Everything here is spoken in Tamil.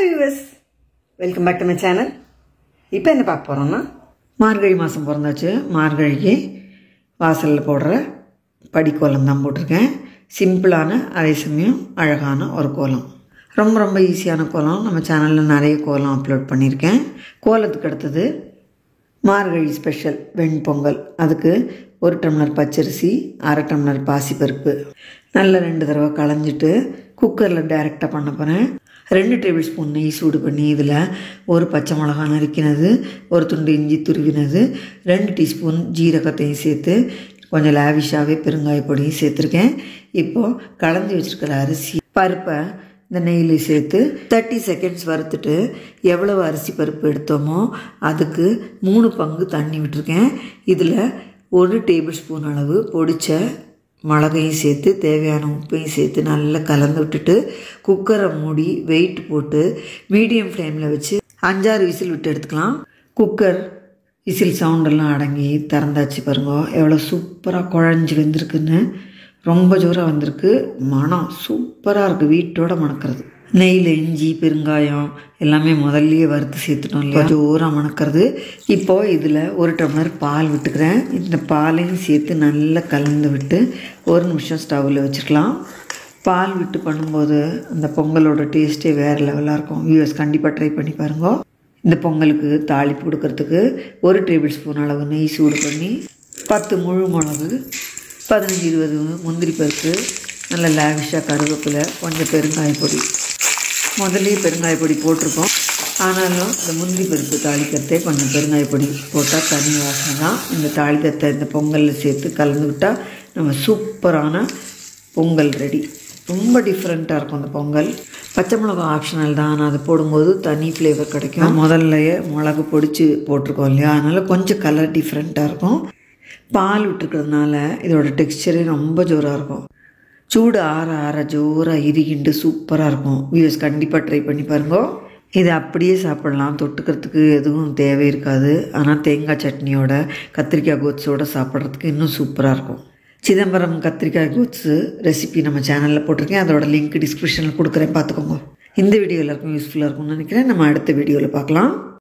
Hi viewers, welcome back to my channel. இப்போ என்ன பார்க்க போகிறோன்னா, மார்கழி மாதம் பிறந்தாச்சு. மார்கழிக்கு வாசலில் போடுற படிக்கோலம் தான் போட்டிருக்கேன். சிம்பிளான, அதே சமயம் அழகான ஒரு கோலம். ரொம்ப ரொம்ப ஈஸியான கோலம். நம்ம சேனலில் நிறைய கோலம் அப்லோட் பண்ணியிருக்கேன். கோலத்துக்கு அடுத்தது மார்கழி ஸ்பெஷல் வெண்பொங்கல். அதுக்கு 1 டம்ளர் பச்சரிசி, 1/2 டம்ளர் பாசிப்பருப்பு நல்லா 2 தடவை களைஞ்சிட்டு குக்கரில் டைரெக்டாக பண்ண போகிறேன். 2 டேபிள் ஸ்பூன் நெய் சூடு பண்ணி இதில் 1 பச்சை மிளகாய் நறுக்கினது, 1 துண்டு இஞ்சி துருவினது, 2 டீஸ்பூன் ஜீரகத்தையும் சேர்த்து கொஞ்சம் லாவிஷாகவே பெருங்காய பொடியும் சேர்த்துருக்கேன். இப்போது களைஞ்சி வச்சுருக்கிற அரிசி பருப்பை இந்த நெய்யில் சேர்த்து 30 செகண்ட்ஸ் வறுத்துட்டு எவ்வளவு அரிசி பருப்பு எடுத்தோமோ அதுக்கு 3 பங்கு தண்ணி விட்டுருக்கேன். இதில் 1 டேபிள் ஸ்பூன் அளவு பொடிச்ச மிளகையும் சேர்த்து தேவையான உப்பையும் சேர்த்து நல்லா கலந்து விட்டுட்டு குக்கரை மூடி வெயிட் போட்டு மீடியம் ஃப்ளேமில் வச்சு 5-6 விசில் விட்டு எடுத்துக்கலாம். குக்கர் விசில் சவுண்டெல்லாம் அடங்கி திறந்தாச்சு. பாருங்க எவ்வளோ சூப்பராக குழஞ்சி வெந்திருக்குன்னு. ரொம்ப ஜோராக வந்திருக்கு. மனம் சூப்பராக இருக்குது, வீட்டோட மணக்கிறது. நெய்யில் இஞ்சி பெருங்காயம் எல்லாமே முதல்லையே வறுத்து சேர்த்துட்டோம் இல்லையா, ஜோராக மணக்கிறது. இப்போது இதில் 1 டம்ளர் பால் விட்டுக்கிறேன். இந்த பாலையும் சேர்த்து நல்லா கலந்து விட்டு 1 நிமிஷம் ஸ்டவ்வில் வச்சுக்கலாம். பால் விட்டு பண்ணும்போது அந்த பொங்கலோட டேஸ்ட்டே வேறு லெவலாக இருக்கும். வியூவர்ஸ் கண்டிப்பாக ட்ரை பண்ணி பாருங்க. இந்த பொங்கலுக்கு தாளிப்பு கொடுக்கறதுக்கு 1 டேபிள் ஸ்பூன் அளவு நெய் சூடு பண்ணி 10 முழு மிளகு, 15-20 முந்திரி பருப்பு, நல்ல லாவிஷாக கருவேப்பிலை, கொஞ்சம் பெருங்காய பொடி. முதல்ல பெருங்காய பொடி போட்டிருக்கோம், ஆனாலும் இந்த முந்திரி பருப்பு தாளிக்கத்தை கொஞ்சம் பெருங்காய பொடி போட்டால் தனி வாசனை தான். இந்த தாளிக்கத்தை இந்த பொங்கலில் சேர்த்து கலந்து விட்டால் நம்ம சூப்பரான பொங்கல் ரெடி. ரொம்ப டிஃப்ரெண்ட்டாக இருக்கும் அந்த பொங்கல். பச்சை மிளகா ஆப்ஷனல் தான், ஆனால் அது போடும்போது தனி ஃப்ளேவர் கிடைக்கும். முதல்லையே மிளகு பொடிச்சு போட்டிருக்கோம் இல்லையா, அதனால் கொஞ்சம் கலர் டிஃப்ரெண்ட்டாக இருக்கும். பால் விட்டுருக்கிறதுனால இதோட டெக்ஸ்சரே ரொம்ப ஜோராக இருக்கும். சூடு ஆற ஆற ஜோராக இறுகிண்டு சூப்பராக இருக்கும். வியூவர்ஸ் கண்டிப்பாக ட்ரை பண்ணி பாருங்க. இதை அப்படியே சாப்பிட்லாம், தொட்டுக்கிறதுக்கு எதுவும் தேவை இருக்காது. ஆனால் தேங்காய் சட்னியோட கத்திரிக்காய் கோட்ஸோடு சாப்பிட்றதுக்கு இன்னும் சூப்பராக இருக்கும். சிதம்பரம் கத்திரிக்காய் கோட்ஸு ரெசிபி நம்ம சேனலில் போட்டிருக்கேன். அதோட லிங்க் டிஸ்கிரிப்ஷனில் கொடுக்குறேன், பார்த்துக்கோங்க. இந்த வீடியோ எல்லாருக்கும் யூஸ்ஃபுல்லாக இருக்கும்னு நினைக்கிறேன். நம்ம அடுத்த வீடியோவில் பார்க்கலாம்.